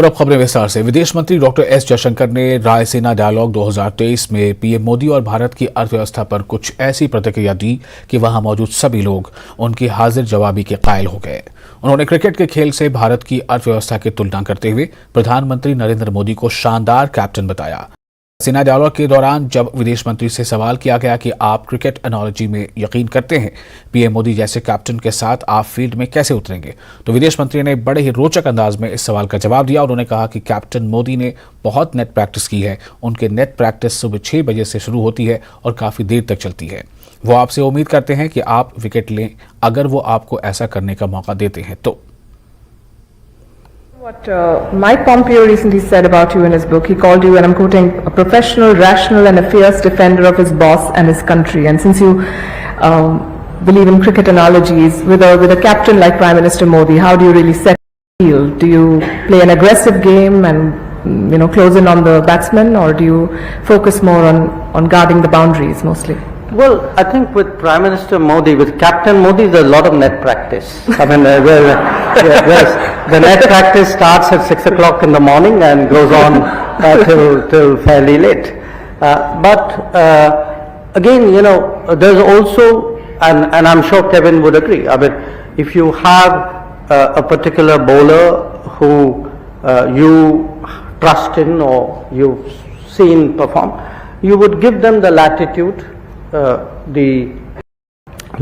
और अब खबरें विस्तार से। विदेश मंत्री डॉक्टर एस जयशंकर ने रायसीना डायलॉग 2023 में पीएम मोदी और भारत की अर्थव्यवस्था पर कुछ ऐसी प्रतिक्रिया दी कि वहां मौजूद सभी लोग उनकी हाजिर जवाबी के कायल हो गए। उन्होंने क्रिकेट के खेल से भारत की अर्थव्यवस्था की तुलना करते हुए प्रधानमंत्री नरेंद्र मोदी को शानदार कैप्टन बताया। सेना डायलॉग के दौरान जब विदेश मंत्री से सवाल किया गया कि आप क्रिकेट एनालॉजी में यकीन करते हैं, पीएम मोदी जैसे कैप्टन के साथ आप फील्ड में कैसे उतरेंगे, तो विदेश मंत्री ने बड़े ही रोचक अंदाज में इस सवाल का जवाब दिया। उन्होंने कहा कि कैप्टन मोदी ने बहुत नेट प्रैक्टिस की है। उनके नेट प्रैक्टिस सुबह 6 बजे से शुरू होती है और काफ़ी देर तक चलती है। वो आपसे उम्मीद करते हैं कि आप विकेट लें अगर वो आपको ऐसा करने का मौका देते हैं तो। What Mike Pompeo recently said about you in his book, he called you, and I'm quoting, a professional, rational and a fierce defender of his boss and his country. And since you believe in cricket analogies, with a captain like Prime Minister Modi, how do you really set the field? Do you play an aggressive game and close in on the batsman, or do you focus more on guarding the boundaries mostly? Well, I think with Prime Minister Modi, with Captain Modi, there's a lot of net practice. I mean, the net practice starts at 6 o'clock in the morning and goes on till fairly late. But again, there's also, and I'm sure Kevin would agree, I mean, if you have a particular bowler who you trust in or you've seen perform, you would give them the latitude.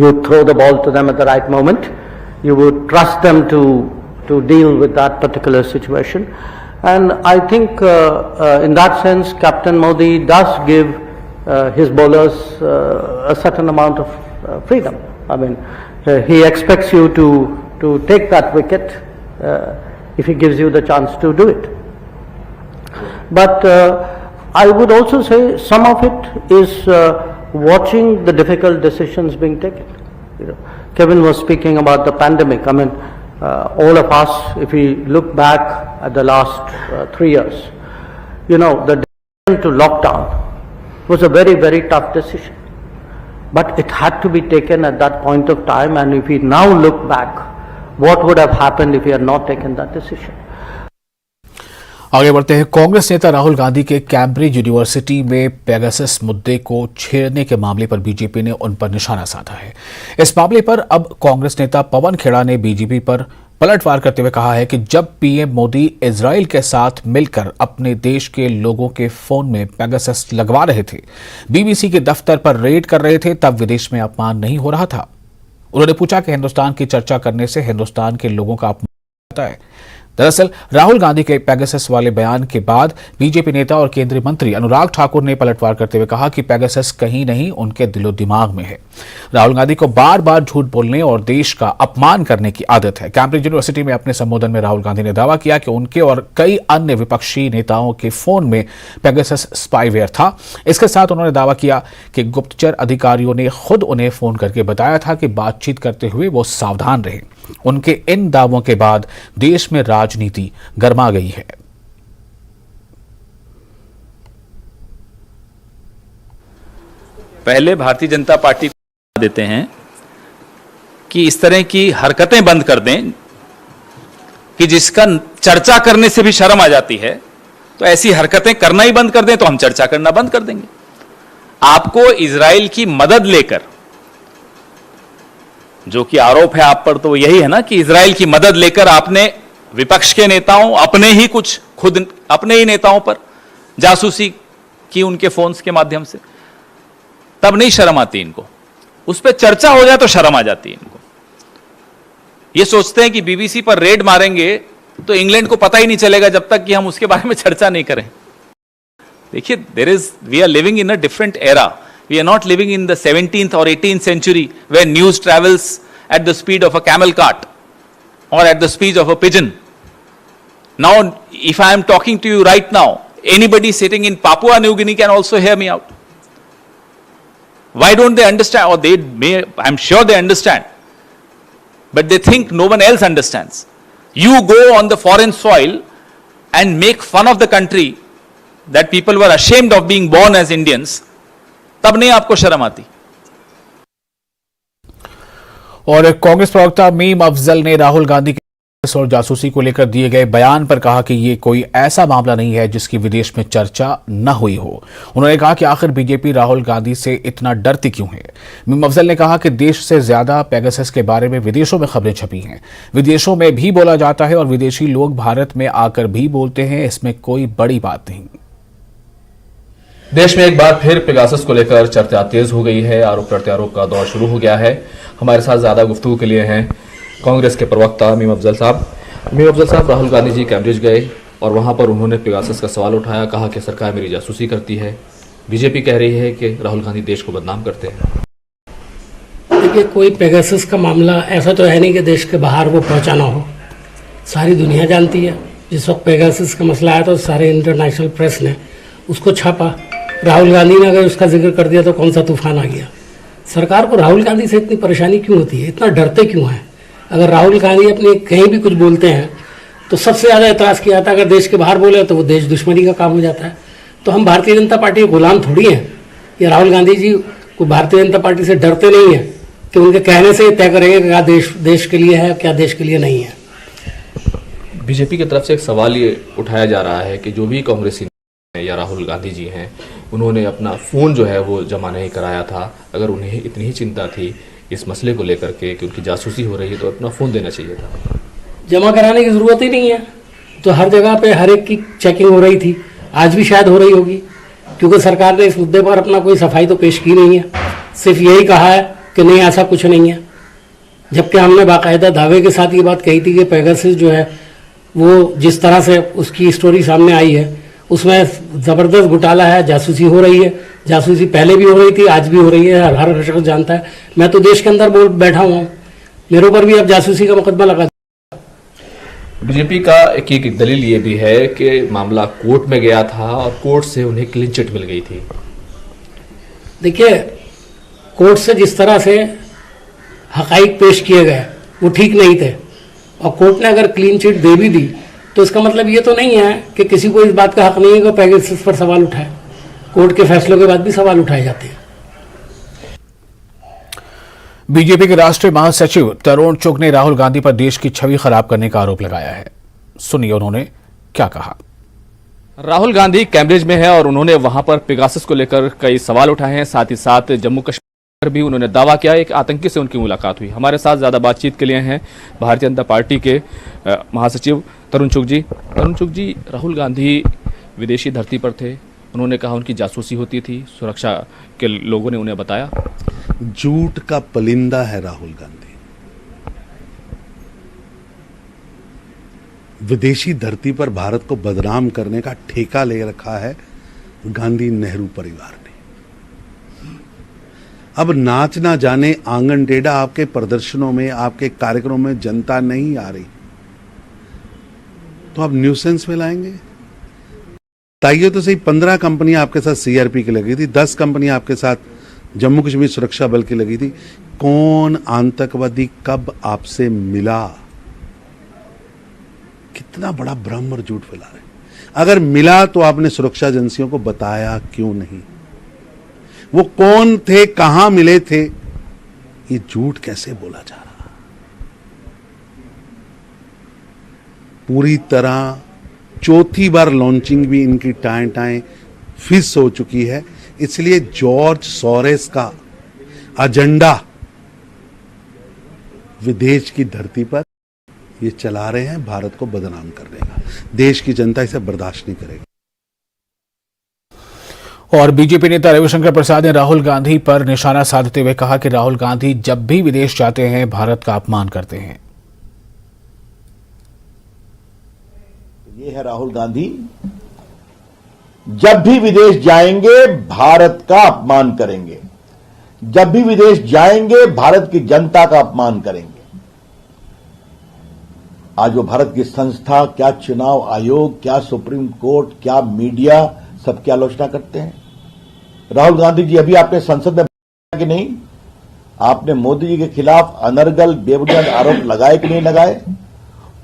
You throw the ball to them at the right moment. You would trust them to deal with that particular situation, and I think in that sense, Captain Modi does give his bowlers a certain amount of freedom. I mean, he expects you to take that wicket if he gives you the chance to do it. But I would also say some of it is watching the difficult decisions being taken. Kevin was speaking about the pandemic. I mean, all of us, if we look back at the last 3 years, the decision to lockdown was a very, very tough decision. But it had to be taken at that point of time, and if we now look back, what would have happened if we had not taken that decision? आगे बढ़ते हैं। कांग्रेस नेता राहुल गांधी के Cambridge university में Pegasus मुद्दे को छेड़ने के मामले पर बीजेपी ने उन पर निशाना साधा है। इस मामले पर अब कांग्रेस नेता पवन खेड़ा ने बीजेपी पर पलटवार करते हुए कहा है कि जब पीएम मोदी इजराइल के साथ मिलकर अपने देश के लोगों के फोन में पेगासस लगवा रहे थे, बीबीसी के दफ्तर पर रेड कर रहे थे, तब विदेश में अपमान नहीं हो रहा था। उन्होंने पूछा कि हिंदुस्तान की चर्चा करने से हिंदुस्तान के लोगों का अपमान होता है। दरअसल राहुल गांधी के पेगासस वाले बयान के बाद बीजेपी नेता और केंद्रीय मंत्री अनुराग ठाकुर ने पलटवार करते हुए कहा कि पेगासस कहीं नहीं, उनके दिलो दिमाग में है। राहुल गांधी को बार बार झूठ बोलने और देश का अपमान करने की आदत है। कैम्ब्रिज यूनिवर्सिटी में अपने संबोधन में राहुल गांधी ने दावा किया कि उनके और कई अन्य विपक्षी नेताओं के फोन में पेगासस स्पाईवेयर था। इसके साथ उन्होंने दावा किया कि गुप्तचर अधिकारियों ने खुद उन्हें फोन करके बताया था कि बातचीत करते हुए वो सावधान रहे। उनके इन दावों के बाद देश में राजनीति गर्मा गई है। पहले भारतीय जनता पार्टी को देते हैं कि इस तरह की हरकतें बंद कर दें कि जिसका चर्चा करने से भी शर्म आ जाती है, तो ऐसी हरकतें करना ही बंद कर दें तो हम चर्चा करना बंद कर देंगे। आपको इजराइल की मदद लेकर, जो कि आरोप है आप पर, तो यही है ना कि इजराइल की मदद लेकर आपने विपक्ष के नेताओं, अपने ही कुछ खुद अपने ही नेताओं पर जासूसी की उनके फोन्स के माध्यम से। तब नहीं शर्म आती इनको, उस पर चर्चा हो जाए तो शर्म आ जाती है इनको। ये सोचते हैं कि बीबीसी पर रेड मारेंगे तो इंग्लैंड को पता ही नहीं चलेगा जब तक कि हम उसके बारे में चर्चा नहीं करें। देखिए, we are living in a different era. We are not living in the 17th or 18th century where news travels at the speed of a camel cart or at the speed of a pigeon. Now, if I am talking to you right now, anybody sitting in Papua New Guinea can also hear me out. Why don't they understand? Or they may, I'm sure they understand, but they think no one else understands. You go on the foreign soil and make fun of the country that people were ashamed of being born as Indians. तब नहीं आपको शर्म आती। और कांग्रेस प्रवक्ता meme Afzal ने राहुल गांधी और जासूसी को लेकर दिए गए बयान पर कहा कि ये कोई ऐसा मामला नहीं है जिसकी विदेश में चर्चा न हुई हो। उन्होंने कहा कि आखिर बीजेपी राहुल गांधी से इतना डरती क्यों है। मीम अफजल ने कहा कि देश से ज्यादा पेगासस के बारे में विदेशों में खबरें छपी हैं, विदेशों में भी बोला जाता है और विदेशी लोग भारत में आकर भी बोलते हैं, इसमें कोई बड़ी बात नहीं। देश में एक बार फिर पेगासस को लेकर चर्चा तेज हो गई है। आरोप प्रत्यारोप का दौर शुरू हो गया है। हमारे साथ ज्यादा गुफ्तगू के लिए हैं कांग्रेस के प्रवक्ता मीम अफजल साहब। मीम अफजल साहब, राहुल गांधी जी कैम्ब्रिज गए और वहां पर उन्होंने पेगासस का सवाल उठाया, कहा कि सरकार मेरी जासूसी करती है। बीजेपी कह रही है कि राहुल गांधी देश को बदनाम करते हैं। देखिए, कोई पेगासस का मामला ऐसा तो है नहीं कि देश के बाहर वो पहुंचाना हो। सारी दुनिया जानती है। जिस वक्त पेगासस का मसला आया तो सारे इंटरनेशनल प्रेस ने उसको छापा। राहुल गांधी ने अगर उसका जिक्र कर दिया तो कौन सा तूफान आ गया। सरकार को राहुल गांधी से इतनी परेशानी क्यों होती है, इतना डरते क्यों हैं? अगर राहुल गांधी अपने कहीं भी कुछ बोलते हैं तो सबसे ज़्यादा एतराज़ किया जाता है, अगर देश के बाहर बोले तो वो देश दुश्मनी का काम हो जाता है। तो हम भारतीय जनता पार्टी के गुलाम थोड़ी हैं। ये राहुल गांधी जी को भारतीय जनता पार्टी से डरते नहीं हैं कि उनके कहने से तय करेंगे कि क्या देश के लिए है, क्या देश के लिए नहीं है। बीजेपी की तरफ से एक सवाल ये उठाया जा रहा है कि जो भी कांग्रेसी या राहुल गांधी जी हैं, उन्होंने अपना फ़ोन जो है वो जमा नहीं कराया था। अगर उन्हें इतनी ही चिंता थी इस मसले को लेकर के कि उनकी जासूसी हो रही है तो अपना फ़ोन देना चाहिए था। जमा कराने की ज़रूरत ही नहीं है। तो हर जगह पे हर एक की चेकिंग हो रही थी, आज भी शायद हो रही होगी, क्योंकि सरकार ने इस मुद्दे पर अपना कोई सफाई तो पेश की नहीं है। सिर्फ यही कहा है कि नहीं, ऐसा कुछ नहीं है, जबकि हमने बाकायदा दावे के साथ ये बात कही थी कि पेगासस जो है वो जिस तरह से उसकी स्टोरी सामने आई है उसमें ज़बरदस्त घोटाला है, जासूसी हो रही है। जासूसी पहले भी हो रही थी, आज भी हो रही है, हर शख्स जानता है। मैं तो देश के अंदर बोल बैठा हुआ हूँ, मेरे ऊपर भी अब जासूसी का मुकदमा लगा। बीजेपी का एक दलील ये भी है कि मामला कोर्ट में गया था और कोर्ट से उन्हें क्लीन चिट मिल गई थी। देखिए, कोर्ट से जिस तरह से हकाइक पेश किए गए वो ठीक नहीं थे, और कोर्ट ने अगर क्लीन चिट दे भी दी तो इसका मतलब ये तो नहीं है कि किसी को इस बात का हक नहीं है कि पेगासस पर सवाल उठाए। कोर्ट के फैसलों के बाद भी सवाल उठाए जाते हैं। बीजेपी के राष्ट्रीय महासचिव तरुण चुग ने राहुल गांधी पर देश की छवि खराब करने का आरोप लगाया है। सुनिए उन्होंने क्या कहा। राहुल गांधी कैम्ब्रिज में है और उन्होंने वहां पर पेगासस को लेकर कई सवाल उठाए हैं। साथ ही साथ जम्मू कश्मीर पर भी उन्होंने दावा किया एक आतंकी से उनकी मुलाकात हुई। हमारे साथ ज्यादा बातचीत के लिए हैं भारतीय जनता पार्टी के महासचिव तरुण चुग जी। तरुण चुग जी, राहुल गांधी विदेशी धरती पर थे, उन्होंने कहा उनकी जासूसी होती थी, सुरक्षा के लोगों ने उन्हें बताया। झूठ का पलिंदा है राहुल गांधी। विदेशी धरती पर भारत को बदनाम करने का ठेका ले रखा है गांधी नेहरू परिवार ने। अब नाच ना जाने आंगन टेढ़ा आपके प्रदर्शनों में, आपके कार्यक्रमों में जनता नहीं आ रही तो आप न्यूसेंस में लाएंगे। ताइए तो सही 15 कंपनियां आपके साथ सीआरपी की लगी थी, 10 कंपनियां आपके साथ जम्मू कश्मीर सुरक्षा बल की लगी थी। कौन आतंकवादी कब आपसे मिला? कितना बड़ा भ्रम और झूठ फैला रहे। अगर मिला तो आपने सुरक्षा एजेंसियों को बताया क्यों नहीं? वो कौन थे, कहां मिले थे? ये झूठ कैसे बोला जा रहा? पूरी तरह चौथी बार लॉन्चिंग भी इनकी टाएं टाएं फिस हो चुकी है। इसलिए जॉर्ज सोरेस का एजेंडा विदेश की धरती पर ये चला रहे हैं, भारत को बदनाम करने का। देश की जनता इसे बर्दाश्त नहीं करेगी। और बीजेपी नेता रविशंकर प्रसाद ने राहुल गांधी पर निशाना साधते हुए कहा कि राहुल गांधी जब भी विदेश जाते हैं भारत का अपमान करते हैं। ये है राहुल गांधी, जब भी विदेश जाएंगे भारत का अपमान करेंगे, जब भी विदेश जाएंगे भारत की जनता का अपमान करेंगे। आज वो भारत की संस्था, क्या चुनाव आयोग, क्या सुप्रीम कोर्ट, क्या मीडिया, सबकी आलोचना करते हैं। राहुल गांधी जी, अभी आपने संसद में कि नहीं, आपने मोदी जी के खिलाफ अनर्गल बेबुनियाद आरोप लगाए कि नहीं लगाए?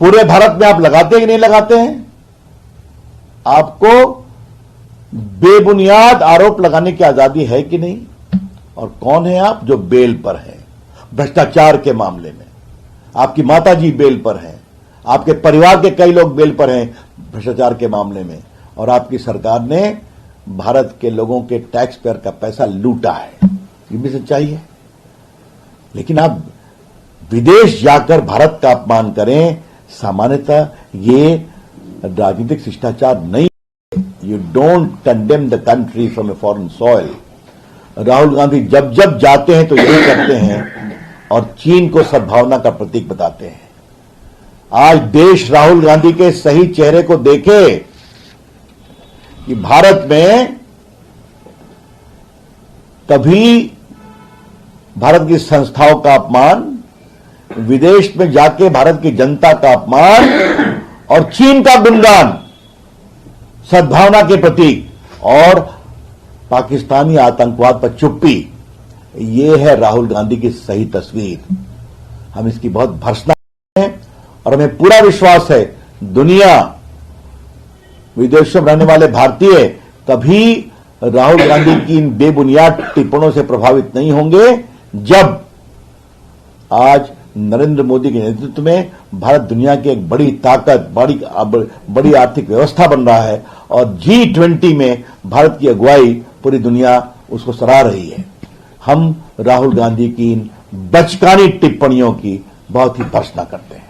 पूरे भारत में आप लगाते कि नहीं लगाते हैं? आपको बेबुनियाद आरोप लगाने की आजादी है कि नहीं? और कौन है आप जो बेल पर है भ्रष्टाचार के मामले में? आपकी माताजी बेल पर है, आपके परिवार के कई लोग बेल पर हैं भ्रष्टाचार के मामले में, और आपकी सरकार ने भारत के लोगों के टैक्स पेयर का पैसा लूटा है। ये भी सच्चाई है। लेकिन आप विदेश जाकर भारत का अपमान करें, सामान्यतः ये राजनीतिक शिष्टाचार नहीं। You don't condemn the country from a foreign soil. Rahul Gandhi जब जब जाते हैं तो यही करते हैं और चीन को सद्भावना का प्रतीक बताते हैं। आज देश राहुल गांधी के सही चेहरे को देखे कि भारत में कभी भारत की संस्थाओं का अपमान, विदेश में जाके भारत की जनता का अपमान और चीन का गुणगान सद्भावना के प्रतीक और पाकिस्तानी आतंकवाद पर चुप्पी, ये है राहुल गांधी की सही तस्वीर। हम इसकी बहुत भर्त्सना हैं और हमें पूरा विश्वास है दुनिया, विदेशों में रहने वाले भारतीय कभी राहुल गांधी की इन बेबुनियाद टिप्पणों से प्रभावित नहीं होंगे। जब आज नरेंद्र मोदी के नेतृत्व में भारत दुनिया की एक बड़ी ताकत, बड़ी आर्थिक व्यवस्था बन रहा है और G20 में भारत की अगुवाई पूरी दुनिया उसको सराह रही है। हम राहुल गांधी की इन बचकानी टिप्पणियों की बहुत ही भर्त्सना करते हैं।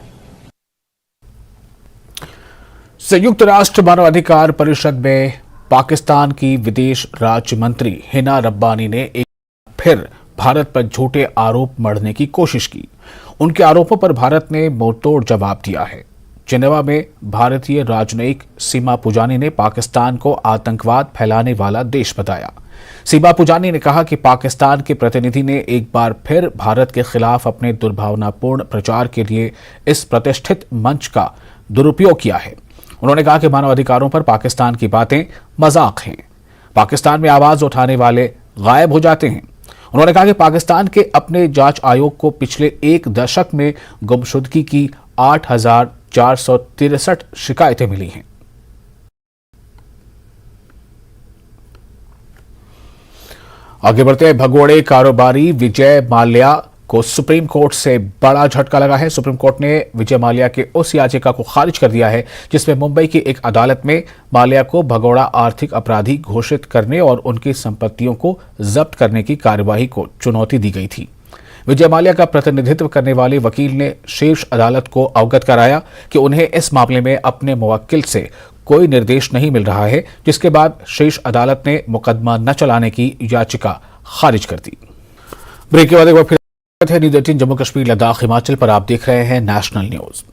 संयुक्त राष्ट्र मानवाधिकार परिषद में पाकिस्तान की विदेश राज्य मंत्री हिना रब्बानी ने एक फिर भारत पर झूठे आरोप मढ़ने की कोशिश की। उनके आरोपों पर भारत ने मुंहतोड़ जवाब दिया है। जिनेवा में भारतीय राजनयिक सीमा पुजानी ने पाकिस्तान को आतंकवाद फैलाने वाला देश बताया। सीमा पुजानी ने कहा कि पाकिस्तान के प्रतिनिधि ने एक बार फिर भारत के खिलाफ अपने दुर्भावनापूर्ण प्रचार के लिए इस प्रतिष्ठित मंच का दुरुपयोग किया है। उन्होंने कहा कि मानवाधिकारों पर पाकिस्तान की बातें मजाक हैं। पाकिस्तान में आवाज उठाने वाले गायब हो जाते हैं। उन्होंने कहा कि पाकिस्तान के अपने जांच आयोग को पिछले एक दशक में गुमशुदगी की 8,463 शिकायतें मिली हैं। आगे बढ़ते हैं। भगोड़े कारोबारी विजय माल्या को सुप्रीम कोर्ट से बड़ा झटका लगा है। सुप्रीम कोर्ट ने विजय माल्या के उस याचिका को खारिज कर दिया है जिसमें मुंबई की एक अदालत में माल्या को भगोड़ा आर्थिक अपराधी घोषित करने और उनकी संपत्तियों को जब्त करने की कार्यवाही को चुनौती दी गई थी। विजय माल्या का प्रतिनिधित्व करने वाले वकील ने शीर्ष अदालत को अवगत कराया कि उन्हें इस मामले में अपने मुवक्किल से कोई निर्देश नहीं मिल रहा है, जिसके बाद शीर्ष अदालत ने मुकदमा न चलाने की याचिका खारिज कर दी। ब्रेक के बाद एक बार फिर न्यूज 18 जम्मू कश्मीर लद्दाख हिमाचल पर आप देख रहे हैं नेशनल न्यूज।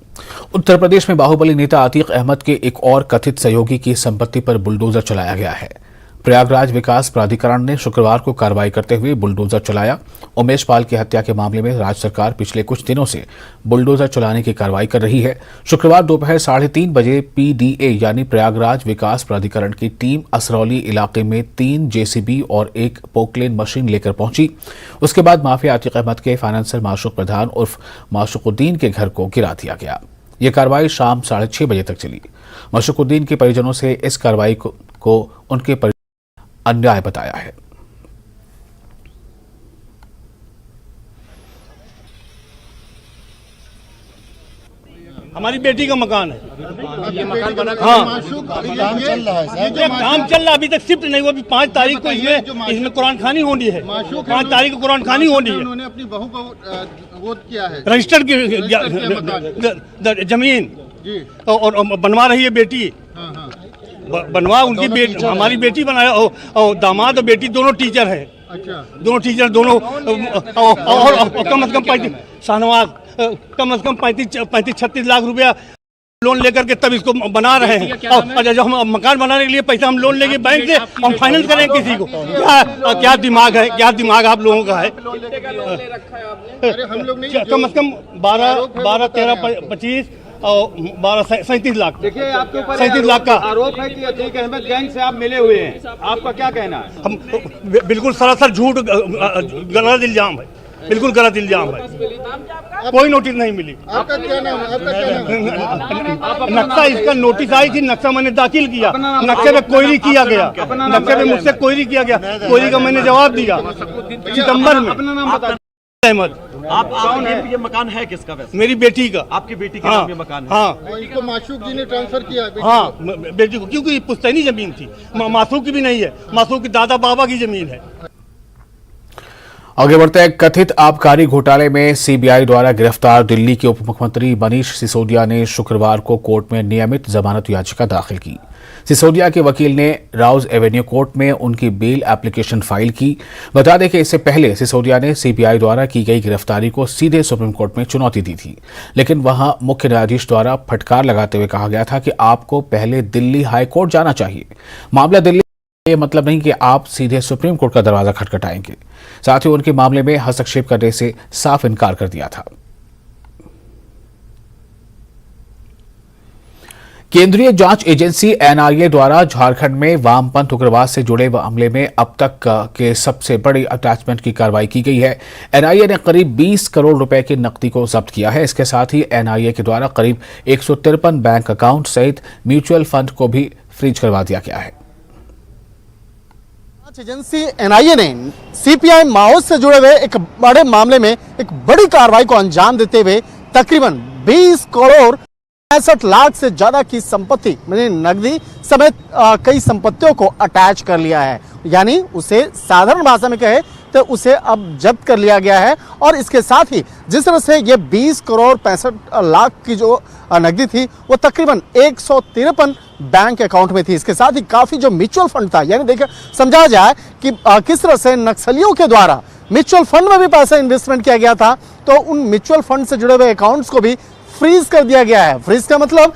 उत्तर प्रदेश में बाहुबली नेता अतीक अहमद के एक और कथित सहयोगी की संपत्ति पर बुलडोजर चलाया गया है। प्रयागराज विकास प्राधिकरण ने शुक्रवार को कार्रवाई करते हुए बुलडोजर चलाया। उमेश पाल की हत्या के मामले में राज्य सरकार पिछले कुछ दिनों से बुलडोजर चलाने की कार्रवाई कर रही है। शुक्रवार दोपहर 3:30 बजे PDA यानी प्रयागराज विकास प्राधिकरण की टीम असरौली इलाके में 3 JCB और 1 पोकलेन मशीन लेकर पहुंची। उसके बाद माफिया अतीक अहमद के फाइनेंसर माशूक प्रधान उर्फ माशुकुद्दीन के घर को गिरा दिया गया। यह कार्रवाई शाम 6:30 बजे तक चली। माशुकुद्दीन के परिजनों से इस कार्रवाई को उनके अन्याय बताया है। हमारी बेटी का मकान है। हाँ, ये काम चल रहा है, अभी तक शिफ्ट नहीं हुआ। अभी 5 तारीख को इसमें कुरान खानी होनी है। 5 तारीख को कुरान खानी होनी है। उन्होंने अपनी बहू को वो किया है, रजिस्टर की जमीन और बनवा रही है बेटी। बनवा उनकी बेटी, हमारी बेटी बनाया और दामाद और बेटी दोनों टीचर है। अच्छा, दोनों टीचर दोनों और कम से कम 35 शाहनवाज कम से कम 35-36 लाख रुपया लोन लेकर के तब इसको बना रहे हैं। और जब हम मकान बनाने के लिए पैसा हम लोन लेंगे बैंक से, हम फाइनेंस करेंगे किसी को। क्या दिमाग है, क्या दिमाग आप लोगों का है। कम से कम 12, 13, 25 और 12, 37 लाख। देखिए आपके ऊपर 37 लाख का आरोप है कि अतीक अहमद गैंग से आप मिले हुए हैं। आपका क्या कहना है? हम बिल्कुल सरासर झूठ, गलत इल्जाम है, बिल्कुल गलत इल्जाम है। कोई नोटिस नहीं मिली। आपका क्या नाम है? आपका क्या नाम है? नक्शा, इसका नोटिस आई थी, नक्शा मैंने दाखिल किया, नक्शे पे क्वेरी किया गया, नक्शे पे मुझसे क्वेरी किया गया, क्वेरी का मैंने जवाब दिया सितंबर में। अपना नाम बता अहमद। आप कौन है? ये मकान है किसका वैसे? मेरी बेटी का। आपकी बेटी के नाम पे मकान है? हाँ, इसको माशूक जी ने ट्रांसफर किया है। हाँ, बेटी को, क्योंकि पुश्तैनी जमीन थी, मासूक की भी नहीं है, मासूक की दादा बाबा की जमीन है। आगे बढ़ते हैं। कथित आबकारी घोटाले में सीबीआई द्वारा गिरफ्तार दिल्ली के उप मुख्यमंत्री मनीष सिसोदिया ने शुक्रवार को कोर्ट में नियमित जमानत याचिका दाखिल की। सिसोदिया के वकील ने राउज एवेन्यू कोर्ट में उनकी बेल एप्लीकेशन फाइल की। बता दें कि इससे पहले सिसोदिया ने सीबीआई द्वारा की गई गिरफ्तारी को सीधे सुप्रीम कोर्ट में चुनौती दी थी, लेकिन वहां मुख्य न्यायाधीश द्वारा फटकार लगाते हुए कहा गया था कि आपको पहले दिल्ली हाई कोर्ट जाना चाहिए। मामला दिल्ली, ये मतलब नहीं कि आप सीधे सुप्रीम कोर्ट का दरवाजा खटखटाएंगे। साथ ही उनके मामले में हस्तक्षेप करने से साफ इनकार कर दिया था। केंद्रीय जांच एजेंसी एनआईए द्वारा झारखंड में वामपंथ उग्रवाद से जुड़े मामले में अब तक के सबसे बड़ी अटैचमेंट की कार्रवाई की गई है। एनआईए ने करीब 20 करोड़ रुपए की नकदी को जब्त किया है। इसके साथ ही एनआईए के द्वारा करीब 153 बैंक अकाउंट सहित म्यूचुअल फंड को भी फ्रीज करवा दिया गया है। जांच एजेंसी एनआईए ने सीपीआई माओवाद से जुड़े हुए एक बड़े मामले में एक बड़ी कार्रवाई को अंजाम देते हुए तकरीबन 20 करोड़ 65 लाख से ज्यादा की संपत्ति यानी नकदी समेत कई संपत्तियों को अटैच कर लिया है। यानी उसे साधारण भाषा में कहे तो उसे अब जब्त कर लिया गया है। और इसके साथ ही जिस तरह से ये 20 करोड़ 65 लाख की जो नकदी थी वो तकरीबन 153 बैंक अकाउंट में थी। इसके साथ ही काफी जो म्यूचुअल फंड था, यानी देखिए समझा जाए कि किस तरह से नक्सलियों के द्वारा म्यूचुअल फंड में भी पैसा इन्वेस्टमेंट किया गया था, तो उन म्यूचुअल फंड से जुड़े हुए अकाउंट्स को भी फ्रीज कर दिया गया है। फ्रीज का मतलब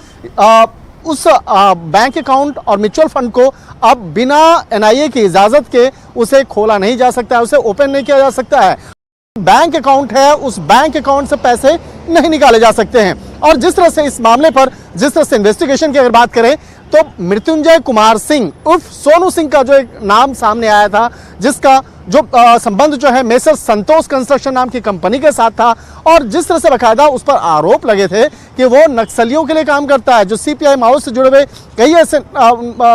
उस बैंक अकाउंट और म्यूचुअल फंड को अब बिना एनआईए की इजाजत के उसे खोला नहीं जा सकता है, उसे ओपन नहीं किया जा सकता है। बैंक अकाउंट है, उस बैंक अकाउंट से पैसे नहीं निकाले जा सकते हैं। और जिस तरह से इस मामले पर जिस तरह से इन्वेस्टिगेशन की अगर बात करें तो मृत्युंजय कुमार सिंह उर्फ सोनू सिंह का जो एक नाम सामने आया था, जिसका जो संबंध जो है मेसर संतोष कंस्ट्रक्शन नाम की कंपनी के साथ था, और जिस तरह से बाकायदा उस पर आरोप लगे थे कि वो नक्सलियों के लिए काम करता है। जो सीपीआई माओवाद से जुड़े हुए कई ऐसे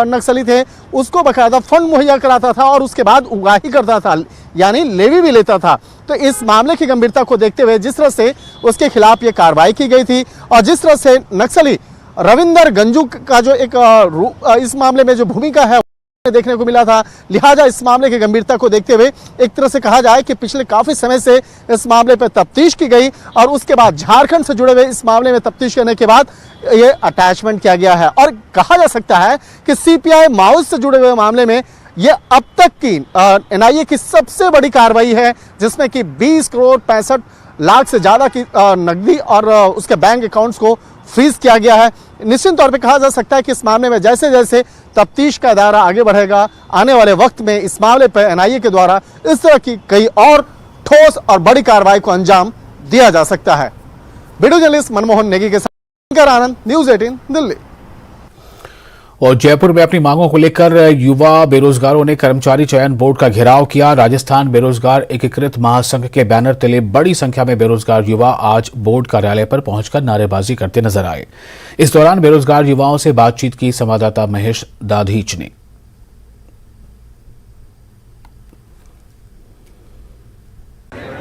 नक्सली थे, उसको बाकायदा फंड मुहैया कराता था और उसके बाद उगाही करता था, यानी लेवी भी लेता था। तो इस मामले की गंभीरता को देखते हुए जिस तरह से उसके खिलाफ ये कार्रवाई की गई थी और जिस तरह से नक्सली रविंदर गंजू का जो एक इस मामले में जो भूमिका है देखने को मिला था, लिहाजा इस मामले की गंभीरता को देखते हुए एक तरह से कहा जाए कि पिछले काफी समय से इस मामले पर तफ्तीश की गई और उसके बाद झारखंड से जुड़े हुए इस मामले में तफ्तीश करने के बाद ये अटैचमेंट किया गया है। और कहा जा सकता है कि सीपीआई माओवाद से जुड़े हुए मामले में ये अब तक की एनआईए की सबसे बड़ी कार्रवाई है, जिसमें कि 20 करोड़ 65 लाख से ज्यादा की नकदी और उसके बैंक अकाउंट्स को फ्रीज किया गया है। निश्चित तौर पे कहा जा सकता है कि इस मामले में जैसे जैसे तफ्तीश का दायरा आगे बढ़ेगा, आने वाले वक्त में इस मामले पर एनआईए के द्वारा इस तरह की कई और ठोस और बड़ी कार्रवाई को अंजाम दिया जा सकता है। वीडियो जर्नलिस्ट मनमोहन नेगी के साथ आनंद, न्यूज़ 18 दिल्ली। और जयपुर में अपनी मांगों को लेकर युवा बेरोजगारों ने कर्मचारी चयन बोर्ड का घेराव किया। राजस्थान बेरोजगार एकीकृत महासंघ के बैनर तले बड़ी संख्या में बेरोजगार युवा आज बोर्ड कार्यालय पर पहुंचकर नारेबाजी करते नजर आए। इस दौरान बेरोजगार युवाओं से बातचीत की संवाददाता महेश दाधीच ने।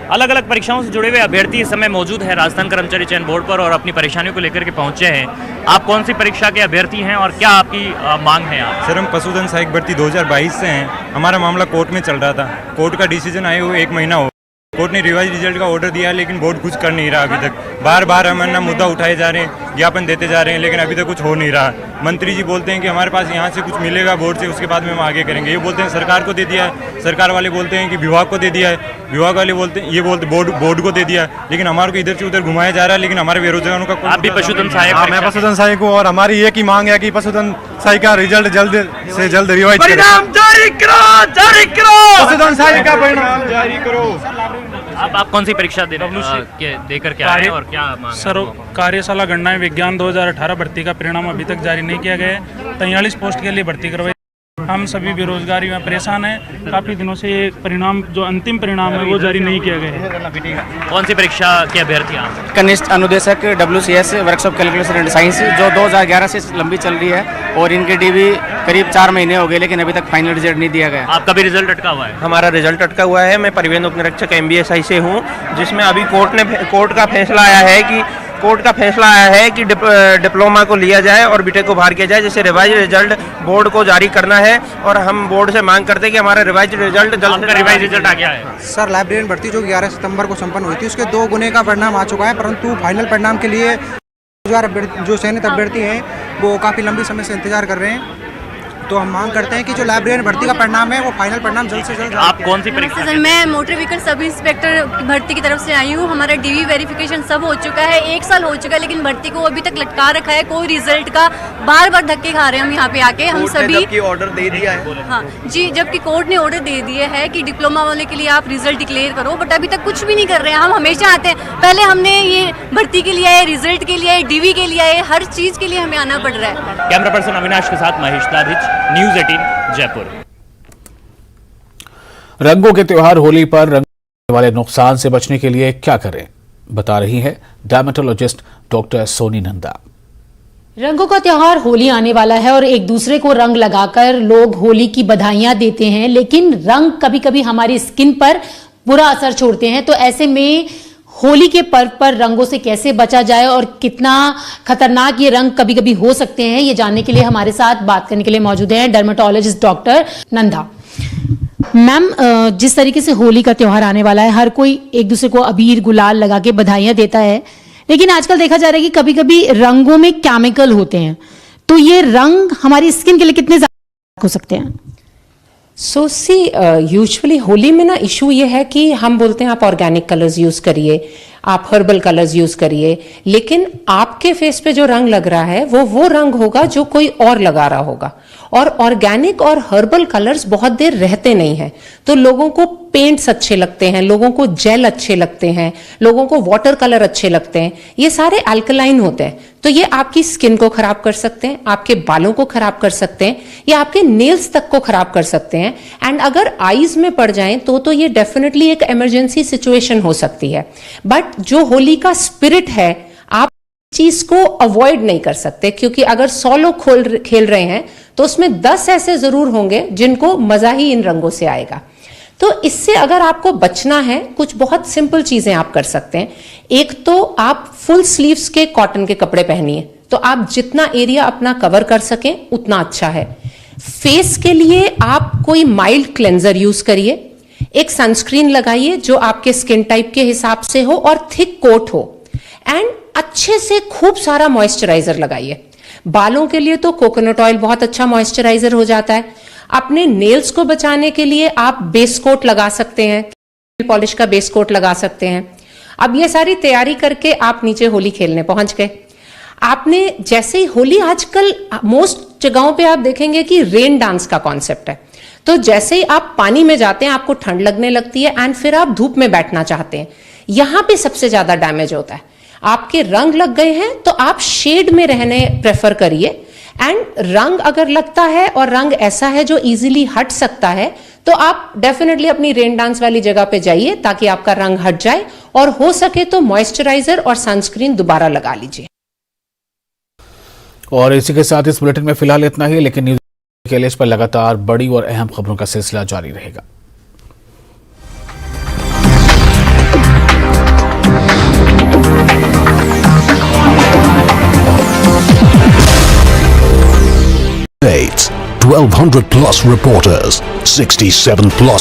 अलग अलग परीक्षाओं से जुड़े हुए अभ्यर्थी इस समय मौजूद है राजस्थान कर्मचारी चयन बोर्ड पर और अपनी परेशानियों को लेकर के पहुंचे हैं। आप कौन सी परीक्षा के अभ्यर्थी हैं और क्या आपकी मांग है? आप सर, हम पशुधन सहायक भर्ती 2022 से हैं। हमारा मामला कोर्ट में चल रहा था। कोर्ट का डिसीजन आए हुए 1 महीना हो, कोर्ट ने रिवाइज रिजल्ट का ऑर्डर दिया, लेकिन बोर्ड कुछ कर नहीं रहा अभी तक। बार बार हमारा मुद्दा उठाए जा रहे हैं, ज्ञापन देते जा रहे हैं, लेकिन अभी तक कुछ हो नहीं रहा। मंत्री जी बोलते हैं कि हमारे पास यहाँ से कुछ मिलेगा बोर्ड से, उसके बाद में हम आगे करेंगे। ये बोलते हैं सरकार को दे दिया है, सरकार वाले बोलते हैं कि विभाग को दे दिया है, विभाग वाले बोलते हैं ये बोलते बोर्ड को दे दिया है, लेकिन हमारे को इधर से उधर घुमाया जा रहा है। लेकिन हमारे बेरोजगारों का आप भी पशुधन सहायक? हाँ, मैं पशुधन सहायक हूँ और हमारी एक ही मांग है कि पशुधन सहायक का रिजल्ट जल्द से जल्द रिवाइज करें। जारी करो, पशुधन सहायक का परिणाम जारी करो। आप कौन सी परीक्षा देकर के आए हैं और क्या मांग? सर, कार्यशाला गणना विज्ञान 2018 भर्ती का परिणाम अभी तक जारी नहीं किया गया है। 43 पोस्ट के लिए भर्ती करवाई। हम सभी बेरोजगारी में परेशान हैं। काफ़ी दिनों से ये परिणाम, जो अंतिम परिणाम है, वो जारी नहीं किया गया है। कौन सी परीक्षा के अभ्यर्थी हैं आप? कनिष्ठ अनुदेशक WCS workshop calculation and science, जो 2011 से लंबी चल रही है और इनके DV करीब 4 महीने हो गए, लेकिन अभी तक फाइनल रिजल्ट नहीं दिया गया। आपका भी रिजल्ट अटका हुआ है? हमारा रिजल्ट अटका हुआ है। मैं परिवहन उपनिरीक्षक MBSI से हूँ, जिसमें अभी कोर्ट का फैसला आया है कि डिप्लोमा को लिया जाए और बीटेक को बाहर किया जाए, जिससे रिवाइज रिजल्ट बोर्ड को जारी करना है। और हम बोर्ड से मांग करते हैं कि हमारा रिवाइज रिजल्ट जल्द से रिवाइज रिजल्ट आ गया है। सर, लाइब्रेरियन भर्ती जो 11 सितंबर को संपन्न हुई थी, उसके 2 गुने का परिणाम आ चुका है, परंतु फाइनल परिणाम के लिए जो चयनित अभ्यर्थी हैं वो काफ़ी लंबी समय से इंतजार कर रहे हैं। तो हम मांग करते हैं कि जो लाइब्रेरियन भर्ती का परिणाम है वो फाइनल परिणाम जल्द से जल्द। आप कौन सी परीक्षा? सर, मैं मोटर व्हीकल सब इंस्पेक्टर भर्ती की तरफ से आई हूँ। हमारा DV वेरिफिकेशन सब हो चुका है, 1 साल हो चुका है, लेकिन भर्ती को अभी तक लटका रखा है। कोई रिजल्ट का बार बार धक्के खा रहे हैं हम यहाँ पे आके। हम सभी ऑर्डर दे दिया है। हाँ जी, जबकि कोर्ट ने ऑर्डर दे दिया है कि डिप्लोमा वाले के लिए आप रिजल्ट डिक्लेयर करो, बट अभी तक कुछ भी नहीं कर रहे हैं। हम हमेशा आते हैं, पहले हमने ये भर्ती के लिए आए, रिजल्ट के लिए आए, DV के लिए आए, हर चीज़ के लिए हमें आना पड़ रहा है। कैमरा पर्सन अविनाश के साथ महेश दाधिच, न्यूज़ 18 जयपुर। रंगों के त्योहार होली पर रंग वाले नुकसान से बचने के लिए क्या करें, बता रही है डर्मेटोलॉजिस्ट डॉक्टर सोनी नंदा। रंगों का त्योहार होली आने वाला है और एक दूसरे को रंग लगाकर लोग होली की बधाइयां देते हैं, लेकिन रंग कभी कभी हमारी स्किन पर बुरा असर छोड़ते हैं। तो ऐसे में होली के पर्व पर रंगों से कैसे बचा जाए और कितना खतरनाक ये रंग कभी कभी हो सकते हैं, ये जानने के लिए हमारे साथ बात करने के लिए मौजूद हैं डर्मेटोलॉजिस्ट डॉक्टर नंदा। मैम, जिस तरीके से होली का त्योहार आने वाला है, हर कोई एक दूसरे को अबीर गुलाल लगा के बधाइयां देता है, लेकिन आजकल देखा जा रहा है कि कभी कभी रंगों में केमिकल होते हैं, तो ये रंग हमारी स्किन के लिए कितने ज्यादा हो सकते हैं? सो सी यूजुअली होली में ना इशू ये है कि हम बोलते हैं आप ऑर्गेनिक कलर्स यूज करिए, आप हर्बल कलर्स यूज करिए, लेकिन आपके फेस पे जो रंग लग रहा है वो रंग होगा जो कोई और लगा रहा होगा। और ऑर्गेनिक और हर्बल कलर्स बहुत देर रहते नहीं हैं, तो लोगों को पेंट्स अच्छे लगते हैं, लोगों को जेल अच्छे लगते हैं, लोगों को वाटर कलर अच्छे लगते हैं, ये सारे अल्कलाइन होते हैं, तो ये आपकी स्किन को खराब कर सकते हैं, आपके बालों को खराब कर सकते हैं, या आपके नेल्स तक को खराब कर सकते हैं। एंड अगर आईज में पड़ जाएं तो ये डेफिनेटली एक इमरजेंसी सिचुएशन हो सकती है। बट जो होली का स्पिरिट है, आप चीज को अवॉइड नहीं कर सकते, क्योंकि अगर 100 लोग खेल रहे हैं तो उसमें 10 ऐसे जरूर होंगे जिनको मजा ही इन रंगों से आएगा। तो इससे अगर आपको बचना है, कुछ बहुत सिंपल चीजें आप कर सकते हैं। एक तो आप फुल स्लीव्स के कॉटन के कपड़े पहनिए, तो आप जितना एरिया अपना कवर कर सकें उतना अच्छा है। फेस के लिए आप कोई माइल्ड क्लेंजर यूज करिए, एक सनस्क्रीन लगाइए जो आपके स्किन टाइप के हिसाब से हो और थिक कोट हो, एंड अच्छे से खूब सारा मॉइस्चराइजर लगाइए। बालों के लिए तो कोकोनट ऑयल बहुत अच्छा मॉइस्चराइजर हो जाता है। अपने नेल्स को बचाने के लिए आप बेस कोट लगा सकते हैं, पॉलिश का बेस कोट लगा सकते हैं। अब ये सारी तैयारी करके आप नीचे होली खेलने पहुंच गए। आपने जैसे ही होली, आजकल मोस्ट जगहों पे आप देखेंगे कि रेन डांस का कॉन्सेप्ट है, तो जैसे ही आप पानी में जाते हैं आपको ठंड लगने लगती है एंड फिर आप धूप में बैठना चाहते हैं, यहां पे सबसे ज्यादा डैमेज होता है। आपके रंग लग गए हैं तो आप शेड में रहने प्रेफर करिए, एंड रंग अगर लगता है और रंग ऐसा है जो इजीली हट सकता है, तो आप डेफिनेटली अपनी रेन डांस वाली जगह पे जाइए ताकि आपका रंग हट जाए, और हो सके तो मॉइस्चराइजर और सनस्क्रीन दोबारा लगा लीजिए। और इसी के साथ इस बुलेटिन में फिलहाल इतना ही, लेकिन न्यूज़ के लिए इस पर लगातार बड़ी और अहम खबरों का सिलसिला जारी रहेगा। States, 1,200 plus reporters, 67 plus